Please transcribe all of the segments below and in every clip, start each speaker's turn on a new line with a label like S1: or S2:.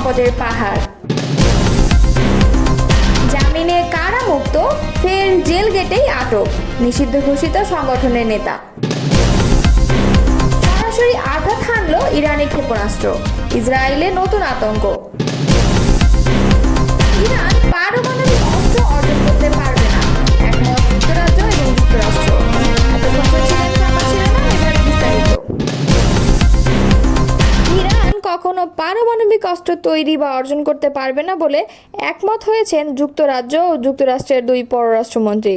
S1: সম্পদের পাহাড়। জামিনে কারামুক্ত, ফের জেল গেটেই আটক, নিষিদ্ধ ঘোষিত সংগঠনের নেতা। সরাসরি আঘাত হানল ইরানি ক্ষেপণাস্ত্র, ইসরায়েলে নতুন আতঙ্ক। ইরান পারমাণবিক অস্ত্র অর্জন করতে পারবে না, একমত যুক্তরাজ্য এবং যুক্তরাষ্ট্র। এতক্ষণ শুনছিলেন সংবাদ শিরোনাম, এবার বিস্তারিত। ইরান কখনো পারমাণবিক অস্ত্র তৈরি বা অর্জন করতে পারবে না বলে একমত হয়েছেন যুক্তরাজ্য ও যুক্তরাষ্ট্রের দুই পররাষ্ট্রমন্ত্রী।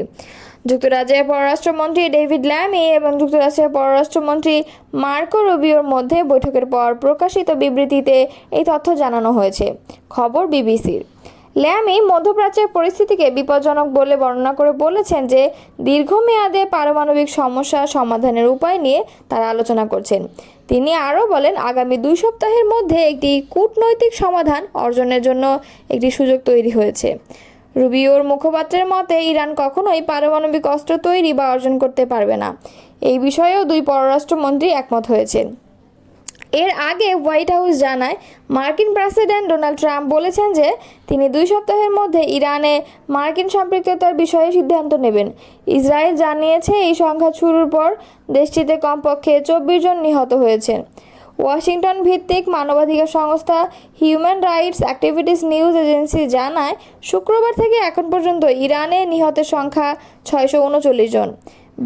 S1: যুক্তরাজ্যের পররাষ্ট্রমন্ত্রী ডেভিড ল্যামি এবং যুক্তরাষ্ট্রের পররাষ্ট্রমন্ত্রী মার্কো রুবিওর মধ্যে বৈঠকের পর প্রকাশিত বিবৃতিতে এই তথ্য জানানো হয়েছে, খবর বিবিসির। ল্যামি মধ্যপ্রাচ্যের পরিস্থিতিকে বিপজ্জনক বলে বর্ণনা করে বলেছেন যে দীর্ঘমেয়াদে পারমাণবিক সমস্যা সমাধানের উপায় নিয়ে তারা আলোচনা করছেন। তিনি আরও বলেন, আগামী 2 সপ্তাহের মধ্যে একটি কূটনৈতিক সমাধান অর্জনের জন্য একটি সুযোগ তৈরি হয়েছে। রুবিওর মুখপাত্রের মতে, ইরান কখনোই পারমাণবিক অস্ত্র তৈরি বা অর্জন করতে পারবে না। এই বিষয়েও দুই পররাষ্ট্রমন্ত্রী একমত হয়েছেন। এর আগে হোয়াইট হাউস জানায়, মার্কিন প্রেসিডেন্ট ডোনাল্ড ট্রাম্প বলেছেন যে তিনি 2 সপ্তাহের মধ্যে ইরানে মার্কিন সম্পৃক্ততার বিষয়ে সিদ্ধান্ত নেবেন। ইসরায়েল জানিয়েছে এই সংঘাত শুরুর পর দেশটিতে কমপক্ষে 24 জন নিহত হয়েছেন। ওয়াশিংটন ভিত্তিক মানবাধিকার সংস্থা human rights activities news agency জানায়, শুক্রবার থেকে এখন পর্যন্ত ইরানে নিহতের সংখ্যা 639 জন।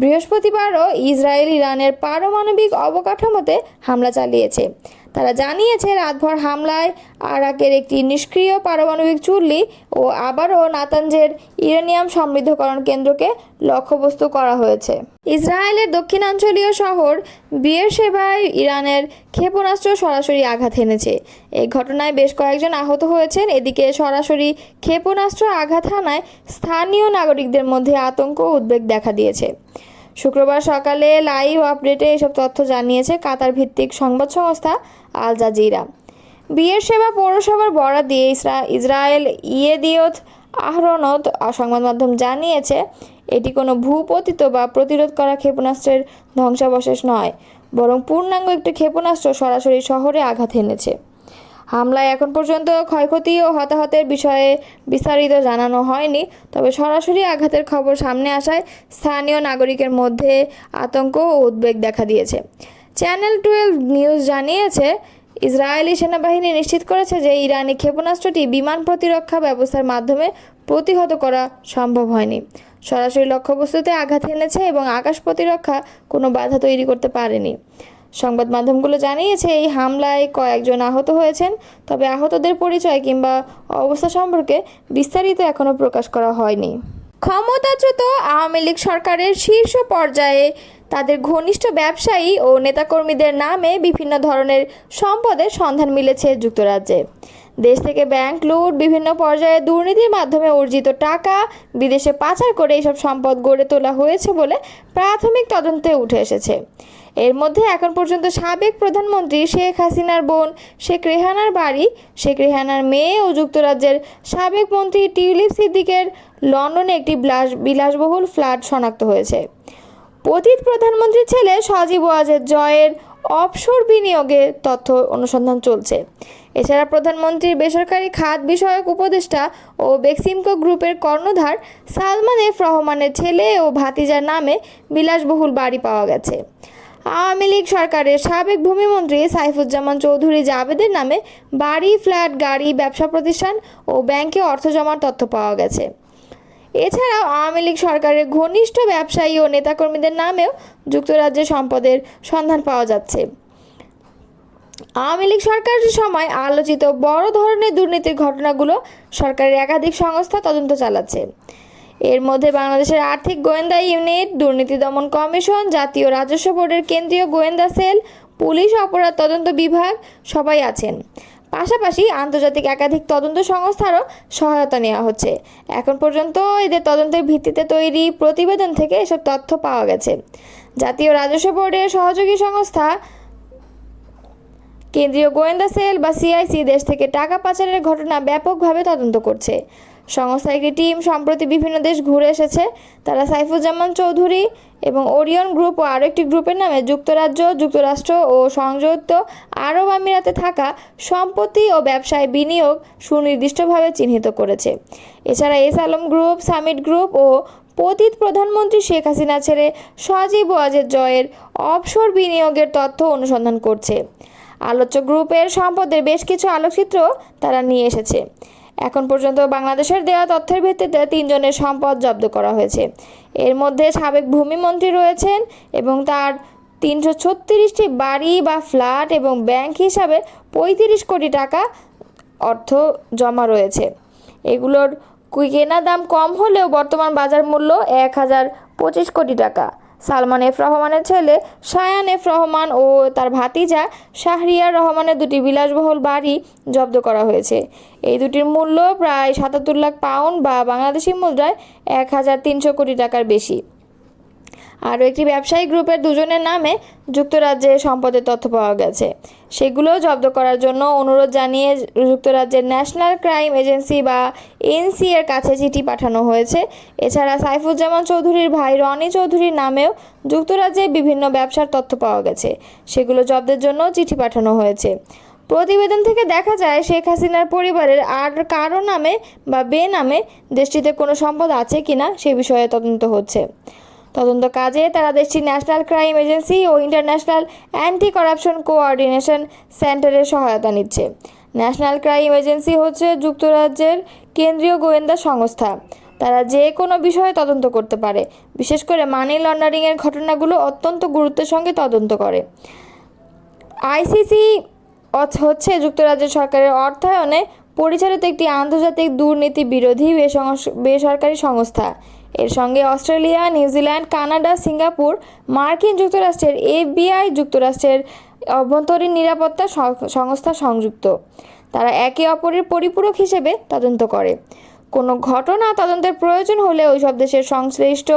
S1: বৃহস্পতিবারও ইসরায়েল ইরানের পারমাণবিক অবকাঠামোতে হামলা চালিয়েছে। তারা জানিয়েছে, রাতভর হামলায় আরাকের একটি নিষ্ক্রিয় পারমাণবিক চুল্লি ও আবারও নাতানজের ইউরেনিয়াম সমৃদ্ধকরণ কেন্দ্রকে লক্ষ্যবস্তু করা হয়েছে। ইসরায়েলের দক্ষিণাঞ্চলীয় শহর বিয়েরশেবায় ইরানের ক্ষেপণাস্ত্র সরাসরি আঘাত হেনেছে। এই ঘটনায় বেশ কয়েকজন আহত হয়েছেন। এদিকে সরাসরি ক্ষেপণাস্ত্র আঘাত হানায় স্থানীয় নাগরিকদের মধ্যে আতঙ্ক ও উদ্বেগ দেখা দিয়েছে। শুক্রবার সকালে লাইভ আপডেটে এসব তথ্য জানিয়েছে কাতার ভিত্তিক সংবাদ সংস্থা আল জাজিরা। বিয়েরশেবা পৌরসভার বরাত দিয়ে ইসরায়েল ইয়েদিওত আহরোনট সংবাদ মাধ্যম জানিয়েছে, এটি কোনো ভূপতিত বা প্রতিরোধ করা ক্ষেপণাস্ত্রের ধ্বংসাবশেষ নয়, বরং পূর্ণাঙ্গ একটি ক্ষেপণাস্ত্র সরাসরি শহরে আঘাত হেনেছে। হামলায় এখন পর্যন্ত ক্ষয়ক্ষতি ও হতাহতের বিষয়ে বিস্তারিত জানানো হয়নি, তবে সরাসরি আঘাতের খবর সামনে আসায় স্থানীয় নাগরিকের মধ্যে আতঙ্ক ও উদ্বেগ দেখা দিয়েছে। চ্যানেল 12 নিউজ জানিয়েছে, ইসরায়েলি সেনাবাহিনী নিশ্চিত করেছে যে ইরানি ক্ষেপণাস্ত্রটি বিমান প্রতিরক্ষা ব্যবস্থার মাধ্যমে প্রতিহত করা সম্ভব হয়নি, সরাসরি লক্ষ্যবস্তুতে আঘাত এনেছে এবং আকাশ প্রতিরক্ষা কোনো বাধা তৈরি করতে পারেনি। সংবাদ মাধ্যমগুলো জানিয়েছে, এই হামলায় কয়েকজন আহত হয়েছেন, তবে আহতদের পরিচয় কিংবা অবস্থা সম্পর্কে বিস্তারিত এখনও প্রকাশ করা হয়নি। ক্ষমতাচ্যুত আওয়ামী লীগ সরকারের শীর্ষ পর্যায়ে তাদের ঘনিষ্ঠ ব্যবসায়ী ও নেতাকর্মীদের নামে বিভিন্ন ধরনের সম্পদের সন্ধান মিলেছে যুক্তরাজ্যে। দেশ থেকে ব্যাংক লুট, বিভিন্ন পর্যায়ে দুর্নীতির মাধ্যমে অর্জিত টাকা বিদেশে পাচার করে এইসব সম্পদ গড়ে তোলা হয়েছে বলে প্রাথমিক তদন্তে উঠে এসেছে। এর মধ্যে এখন পর্যন্ত সাবেক প্রধানমন্ত্রী শেখ হাসিনার বোন শেখ রেহানার বাড়ি, শেখ রেহানার মেয়ে ও যুক্তরাজ্যের সাবেক মন্ত্রী টিউলিপ সিদ্দিকের লন্ডনে একটি বিলাসবহুল ফ্ল্যাট শনাক্ত হয়েছে। পতিত প্রধানমন্ত্রীর ছেলে সজীব ওয়াজেদ জয়ের অফশোর বিনিয়োগে তথ্য অনুসন্ধান চলছে। এছাড়া প্রধানমন্ত্রীর বেসরকারি খাত বিষয়ক উপদেষ্টা ও বেক্সিমকো গ্রুপের কর্ণধার সালমান এফ রহমানের ছেলে ও ভাতিজার নামে বিলাসবহুল বাড়ি পাওয়া গেছে। আওয়ামী লীগ সরকারের সাবেক ভূমিমন্ত্রী সাইফুজ্জামান চৌধুরী জাবেদের নামে বাড়ি, ফ্ল্যাট, গাড়ি, ব্যবসা প্রতিষ্ঠান ও ব্যাংকে অর্থ জমার তথ্য পাওয়া গেছে। এছাড়াও আওয়ামী লীগ সরকারের ঘনিষ্ঠ ব্যবসায়ী ও নেতাকর্মীদের নামেও যুক্তরাজ্যে সম্পদের সন্ধান পাওয়া যাচ্ছে। আওয়ামী লীগ সরকারের সময় আলোচিত বড় ধরনের দুর্নীতির ঘটনাগুলো সরকারের একাধিক সংস্থা তদন্ত চালাচ্ছে। এর মধ্যে বাংলাদেশের আর্থিক গোয়েন্দা ইউনিট, দুর্নীতি দমন কমিশন, জাতীয় রাজস্ব বোর্ডের কেন্দ্রীয় গোয়েন্দা সেল, পুলিশ অপরাধ তদন্ত বিভাগ সবাই আছেন। পাশাপাশি আন্তর্জাতিক একাধিক তদন্ত সংস্থারও সহায়তা নেওয়া হচ্ছে। এখন পর্যন্ত এদের তদন্তের ভিত্তিতে তৈরি প্রতিবেদন থেকে এসব তথ্য পাওয়া গেছে। জাতীয় রাজস্ব বোর্ডের সহযোগী সংস্থা কেন্দ্রীয় গোয়েন্দা সেল বা সিআইসি দেশ থেকে টাকা পাচারের ঘটনা ব্যাপকভাবে তদন্ত করছে। সংস্থার একটি টিম সম্প্রতি বিভিন্ন দেশ ঘুরে এসেছে। তারা সাইফুজ্জামান চৌধুরী এবং ওরিয়ন গ্রুপ ও আরও একটি গ্রুপের নামে যুক্তরাজ্য, যুক্তরাষ্ট্র ও সংযুক্ত আরব আমিরাতে থাকা সম্পত্তি ও ব্যবসায় বিনিয়োগ সুনির্দিষ্টভাবে চিহ্নিত করেছে। এছাড়া S Alam group, Summit group ও পতিত প্রধানমন্ত্রী শেখ হাসিনা ছেড়ে সজীব ওয়াজেদ জয়ের অফশোর বিনিয়োগের তথ্য অনুসন্ধান করছে। আলোচ্য গ্রুপের সম্পদের বেশ কিছু আলোকচিত্র তারা নিয়ে এসেছে। এখন পর্যন্ত বাংলাদেশের দেওয়া তথ্যের ভিত্তিতে 3 জনের সম্পদ জব্দ করা হয়েছে। এর মধ্যে সাবেক ভূমিমন্ত্রী রয়েছেন এবং তার 336টি বাড়ি বা ফ্ল্যাট এবং ব্যাংক হিসাবে 35 কোটি টাকা অর্থ জমা রয়েছে। এগুলোর কেনা দাম কম হলেও বর্তমান বাজার মূল্য 1025 কোটি টাকা। সালমান এফ রহমানের ছেলে শায়ান এফ রহমান ও তার ভাতিজা শাহরিয়ার রহমানের 2টি বিলাসবহুল বাড়ি জব্দ করা হয়েছে। এই দুটির মূল্য প্রায় 77 লাখ পাউন্ড বা বাংলাদেশি মুদ্রায় 1300 কোটি টাকার বেশি। আরও একটি ব্যবসায়ী গ্রুপের 2 জনের নামে যুক্তরাজ্যে সম্পদের তথ্য পাওয়া গেছে। সেগুলো জব্দ করার জন্য অনুরোধ জানিয়ে যুক্তরাজ্যের ন্যাশনাল ক্রাইম এজেন্সি বা এনসি এর কাছে চিঠি পাঠানো হয়েছে। এছাড়া সাইফুজ্জামান চৌধুরীর ভাই রনি চৌধুরীর নামেও যুক্তরাজ্যে বিভিন্ন ব্যবসার তথ্য পাওয়া গেছে। সেগুলো জব্দের জন্য চিঠি পাঠানো হয়েছে। প্রতিবেদন থেকে দেখা যায় শেখ হাসিনার পরিবারের আর কারো নামে বা বেনামে দেশটিতে কোনো সম্পদ আছে কিনা সে বিষয়ে তদন্ত হচ্ছে। তদন্ত কাজে তারা দেশটির ন্যাশনাল ক্রাইম এজেন্সি ও ইন্টারন্যাশনাল অ্যান্টি করাপশন কোঅর্ডিনেশন সেন্টারের সহায়তা নিচ্ছে। ন্যাশনাল ক্রাইম এজেন্সি হচ্ছে যুক্তরাজ্যের কেন্দ্রীয় গোয়েন্দা সংস্থা। তারা যে কোনো বিষয়ে তদন্ত করতে পারে, বিশেষ করে মানি লন্ডারিংয়ের ঘটনাগুলো অত্যন্ত গুরুত্বের সঙ্গে তদন্ত করে। আইসিসি হচ্ছে যুক্তরাজ্যের সরকারের অর্থায়নে পরিচালিত একটি আন্তর্জাতিক দুর্নীতি বিরোধী বেসরকারি সংস্থা। এর সঙ্গে অস্ট্রেলিয়া, নিউজিল্যান্ড, কানাডা, সিঙ্গাপুর, মার্কিন যুক্তরাষ্ট্রের এফবিআই, যুক্তরাষ্ট্রের অভ্যন্তরীণ নিরাপত্তা সংস্থা সংযুক্ত। তারা একে অপরের পরিপূরক হিসেবে তদন্ত করে। কোনো ঘটনা তদন্তের প্রয়োজন হলে ওইসব দেশের সংশ্লিষ্ট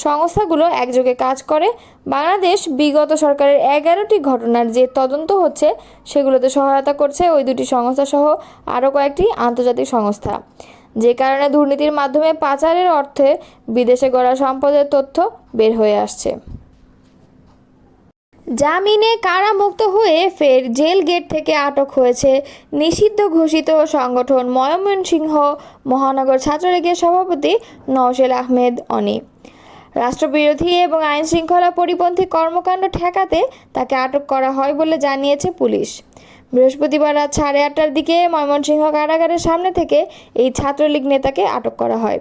S1: সংস্থাগুলো একযোগে কাজ করে। বাংলাদেশ বিগত সরকারের 11টি ঘটনার যে তদন্ত হচ্ছে সেগুলোতে সহায়তা করছে ওই 2টি সংস্থা সহ আরও কয়েকটি আন্তর্জাতিক সংস্থা, যে কারণে দুর্নীতির মাধ্যমে পাচারের অর্থে বিদেশে গড়া সম্পদের তথ্য বের হয়ে আসছে। জামিনে কারামুক্ত হয়ে ফের জেল গেট থেকে আটক হয়েছে নিষিদ্ধ ঘোষিত সংগঠন ময়মনসিংহ মহানগর ছাত্রলীগের সভাপতি নওশেল আহমেদ অনি। রাষ্ট্রবিরোধী এবং আইনশৃঙ্খলা পরিপন্থী কর্মকাণ্ড ঠেকাতে তাকে আটক করা হয় বলে জানিয়েছে পুলিশ। বৃহস্পতিবার রাত 8:30টার দিকে ময়মনসিংহ কারাগারের সামনে থেকে এই ছাত্রলীগ নেতাকে আটক করা হয়।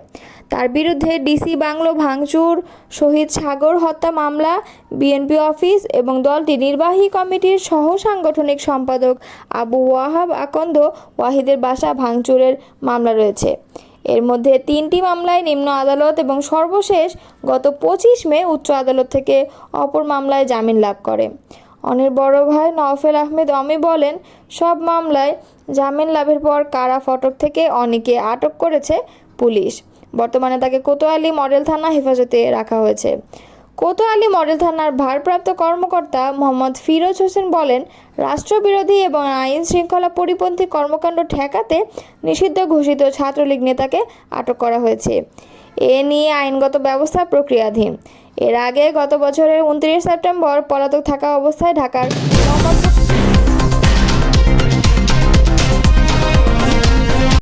S1: তার বিরুদ্ধে ডিসি বাংলো ভাঙচুর, শহীদ সাগর হত্যা মামলা, বিএনপি অফিস এবং দলটির নির্বাহী কমিটির সহ সাংগঠনিক সম্পাদক আবু ওয়াহাব আকন্দ ওয়াহিদের বাসা ভাঙচুরের মামলা রয়েছে। এর মধ্যে 3টি মামলায় নিম্ন আদালত এবং সর্বশেষ গত 25 মে উচ্চ আদালত থেকে অপর মামলায় জামিন লাভ করে। অনির বড় ভাই নওফেল আহমেদ অমি বলেন, সব মামলায় জামিন লাভের পর কারা ফটক থেকে অনিকে আটক করেছে পুলিশ। বর্তমানে তাকে কোতোয়ালি মডেল থানা হেফাজতে রাখা হয়েছে। কোতোয়ালি মডেল থানার ভারপ্রাপ্ত কর্মকর্তা মোহাম্মদ ফিরোজ হোসেন বলেন, রাষ্ট্রবিরোধী এবং আইন শৃঙ্খলা পরিপন্থী কর্মকাণ্ড ঠেকাতে নিষিদ্ধ ঘোষিত ছাত্রলীগ নেতাকে আটক করা হয়েছে। এ নিয়ে আইনগত ব্যবস্থা প্রক্রিয়াধীন। এর আগে গত বছরের 29 সেপ্টেম্বর পলাতক থাকা অবস্থায় ঢাকার